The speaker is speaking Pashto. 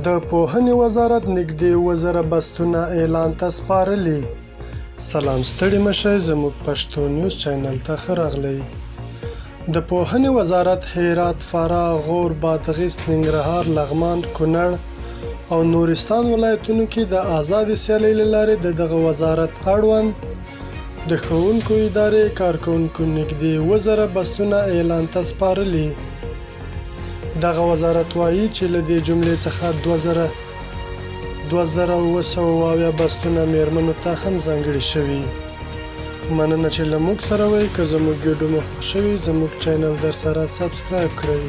د پوهنې وزارت نږدې 2000 بستونه اعلان ته سپارلي. سلام ستړي مشئ، زموږ پښتو نیوز چینل ته ښه راغلئ. د پوهنې وزارت هرات، فراه، غور، بادغیس، ننګرهار، لغمان، کونړ او نورستان ولایتونو کې د آزادې سیالۍ له لارې د دغه وزارت اړوند د ښوونکو ادارې کارکوونکو نږدې 2000 بستونه اعلان ته سپارلي. دغه وزارت وایي چې له دې جملې څخه 2270 بستونه میرمنو ته هم ځانګړي شوي. مننه چې له موږ سره وئ. که زموږ ویډیو مو خوښ شوي، زموږ چینل در سره سبسکرایب کړئ.